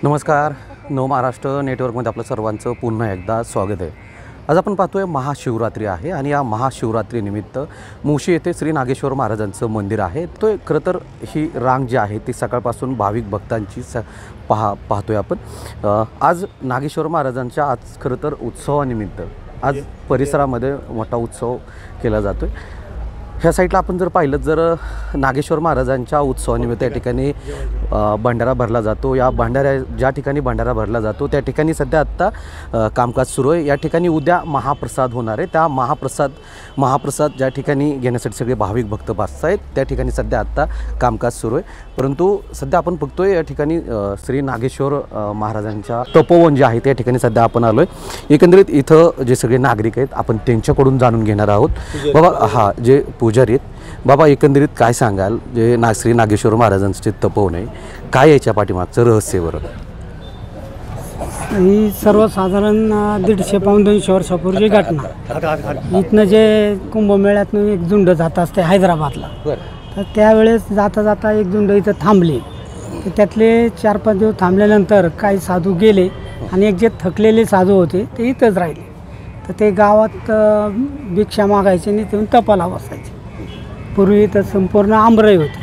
नमस्कार. नव महाराष्ट्र नेटवर्कमध्ये आपलं सर्वांचं पुन्हा एकदा स्वागत आहे. आज आपण पाहतोय महाशिवरात्री आहे आणि या महाशिवरात्रीनिमित्त मुळशी येथे श्री नागेश्वर महाराजांचं मंदिर आहे. तो खरं तर ही रांग जी आहे ती सकाळपासून भाविक भक्तांची पाहतोय आपण. आज नागेश्वर महाराजांच्या आज खरं तर उत्सवानिमित्त आज परिसरामध्ये मोठा उत्सव केला जातो आहे. ह्या साईडला आपण जर पाहिलं जर नागेश्वर महाराजांच्या उत्सवानिमित्त या ठिकाणी भंडारा भरला जातो. या ज्या ठिकाणी भंडारा भरला जातो त्या ठिकाणी सध्या आत्ता कामकाज सुरू आहे. या ठिकाणी उद्या महाप्रसाद होणार आहे. त्या महाप्रसाद ज्या ठिकाणी घेण्यासाठी सगळे भाविक भक्त बसत आहेत त्या ठिकाणी सध्या आत्ता कामकाज सुरू आहे. परंतु सध्या आपण बघतोय या ठिकाणी श्री नागेश्वर महाराजांच्या तपोवन जे आहे त्या ठिकाणी सध्या आपण आलो आहे. एकंदरीत इथं जे सगळे नागरिक आहेत आपण त्यांच्याकडून जाणून घेणार आहोत. बाबा जे पुजारी आहेत बाबा, एकंदरीत काय सांगाल जे श्री नागेश्वर महाराजांचे तपोवन आहे काय याच्या पाठीमागचं रहस्य बरं? ही सर्वसाधारण 150-200 वर्षापूर्वी घटना. इथनं जे कुंभमेळ्यातून एक झुंड जात असते हैदराबादला, तर त्यावेळेस जाता जाता एक झुंड इथं थांबले. तर त्यातले 4-5 दिवस थांबल्यानंतर काही साधू गेले आणि एक जे थकलेले साधू होते ते इथंच राहिले. तर ते गावात भिक्षा मागायचे आणि तिथून तपाला बसायचे. पूर्वी तर संपूर्ण आमराई होती.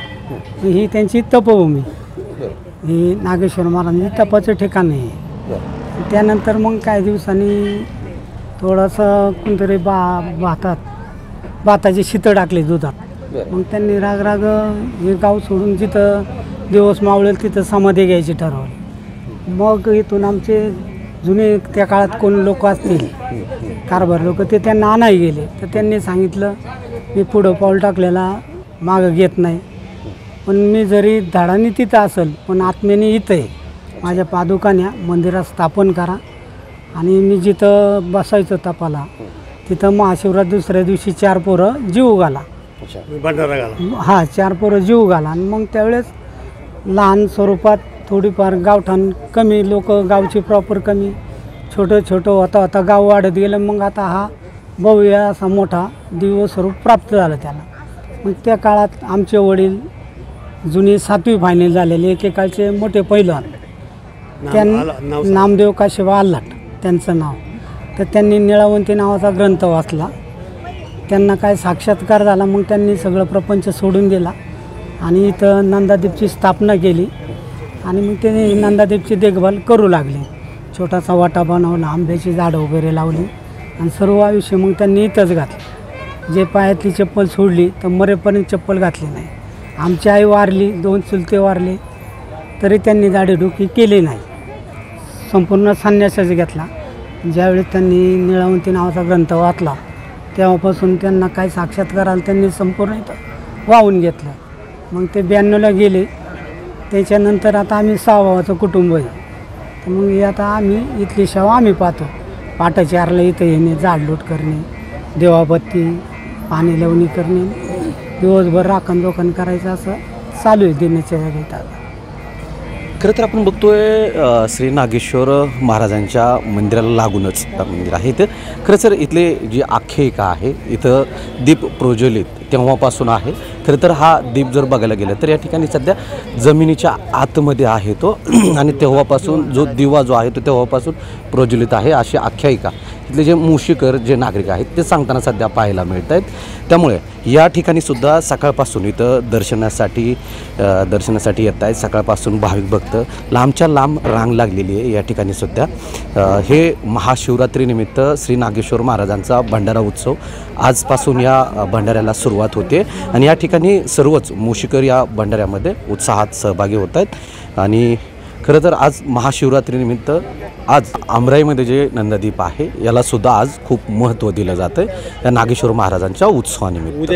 ही त्यांची तपभूमी, ही नागेश्वर महाराजांची तपाचं ठिकाण आहे. त्यानंतर मग काही दिवसांनी थोडंसं कोणतरी भाताची शितं टाकली दुधात. मग त्यांनी राग हे गाव सोडून जिथं दिवस मावळेल तिथं समाधी घ्यायची ठरवली. मग इथून आमचे जुने त्या काळात कोण लोक असतील कारभार लोक ते त्यांना आणाय गेले. तर त्यांनी सांगितलं मी पुढं पाऊल टाकलेला मागं घेत नाही, पण मी जरी धाडाने तिथं असेल पण आत्म्याने इथं आहे. माझ्या पादुकान्या मंदिरात स्थापन करा आणि मी जिथं बसायचं तपाला तिथं महाशिवरात्री दुसऱ्या दिवशी 4 पोरं जीव घाला. हां, 4 पोरं जीव घाला. आणि मग त्यावेळेस लहान स्वरूपात थोडीफार गावठाण कमी, लोक गावची प्रॉपर कमी, छोटं होता गाव वाढत गेलं. मग आता हा भव्य असा मोठा दिव्य स्वरूप प्राप्त झालं त्याला. मग त्या काळात आमचे वडील जुनी 7वी फायनल झालेले एकेकाळचे मोठे पैलवान नामदेव काशीबा आल्हाट त्यांचं नाव. तर त्यांनी निळावंती नावाचा ग्रंथ वाचला. त्यांना काय साक्षात्कार झाला. मग त्यांनी सगळं प्रपंच सोडून दिला आणि इथं नंदादीपची स्थापना केली. आणि मग ते नंदादीपची देखभाल करू लागले. छोटासा वाटा बनवला, आंब्याची झाडं वगैरे लावली आणि सर्व आयुष्य मग त्यांनी इथंच घातलं. जे पायातली चप्पल सोडली तर मरेपर्यंत चप्पल घातली नाही. आमची आई वारली, 2 चुलते वारले तरी त्यांनी दाढीडुखी केली नाही. संपूर्ण संन्यासच घेतला. ज्यावेळेस त्यांनी निळावंती नावाचा ग्रंथ वाचला तेव्हापासून त्यांना काय साक्षात्कार आला, त्यांनी संपूर्ण इथं वाहून घेतलं. मग ते 92ला गेले. त्याच्यानंतर आता आम्ही 6 भावाचं कुटुंब आहे. तर मग आता आम्ही इथली सेवा आम्ही पाहतो. पाटाची आरला इथं येणे, झाडलोट करणे, देवाबत्ती पाणी लावणी करणे, दिवसभर राखण करायचं असं चालू आहे दिनचर्या. खरं तर आपण बघतोय श्री नागेश्वर महाराजांच्या मंदिराला लागूनच मंदिर आहे. इथं खरं तर इथले जी आख्यायिका आहे इथं दीप प्रज्वलित तेव्हापासून आहे. खरं तर हा दीप जर बघायला गेलं तर या ठिकाणी सध्या जमिनीच्या आतमध्ये आहे तो आणि तेव्हापासून जो दिवा जो आहे तो तेव्हापासून प्रज्वलित आहे अशी आख्यायिका इथले जे मुळशीकर जे नागरिक आहेत ते सांगताना सध्या पाहायला मिळत आहेत. त्यामुळे या ठिकाणी सुद्धा सकाळपासून इथं दर्शनासाठी येत आहेत. सकाळपासून भाविक भक्त लांबच्या लांब रांग लागलेली आहे. या ठिकाणी सुद्धा हे महाशिवरात्रीनिमित्त श्री नागेश्वर महाराजांचा भंडारा उत्सव आजपासून या भंडाऱ्याला सुरुवात होते आणि या ठिकाणी सर्वच मुळशीकर या भंडाऱ्यामध्ये उत्साहात सहभागी होत आहेत. आणि खरं तर आज महाशिवरात्रीनिमित्त आज आमराईमध्ये जे नंदादीप आहे याला सुद्धा आज खूप महत्त्व दिलं जातं या नागेश्वर महाराजांच्या उत्सवानिमित्त.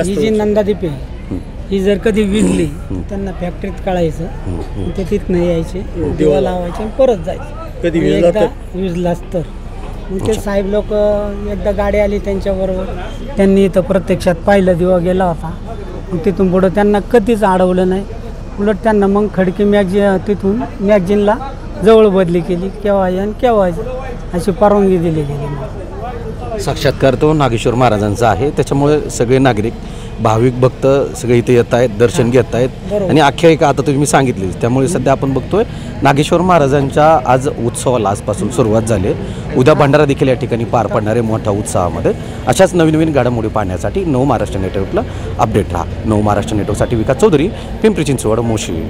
ही जी नंदादीप आहे ही जर कधी विजली त्यांना फॅक्टरीत काढायचं, ते तिथनं यायचे, दिवा लावायचे आणि परत जायचे. कधी एकदा विजलाच तर मग ते साहेब लोक एकदा गाडी आली त्यांच्याबरोबर, त्यांनी इथं प्रत्यक्षात पाहिलं दिवा गेला होता. मग तिथून पुढं त्यांना कधीच अडवलं नाही. उलट त्यांना मग खडकी तिथून मॅगझिनला जवळ बदली केली. केव्हा आणि केव्हा अशी परवानगी दिली गेली. साक्षात्कार तो नागेश्वर महाराजांचा आहे. त्याच्यामुळे सगळे नागरिक भाविक भक्त सगळे इथे येत आहेत, दर्शन घेत आहेत बरोबर. आणि आख्यायिका आता तुम्ही सांगितली, त्यामुळे सध्या आपण बघतोय नागेश्वर महाराजांच्या आज उत्सवाला आजपासून सुरुवात झाली आहे. उद्या भंडारा देखील या ठिकाणी पार पडणार आहे मोठ्या उत्साहामध्ये. अशाच नवीन नवीन घडामोडी पाहण्यासाठी नव महाराष्ट्र नेटवर्कला अपडेट राहा. नव महाराष्ट्र नेटवर्कसाठी विकास चौधरी, पिंपरी चिंचवड, मोशी.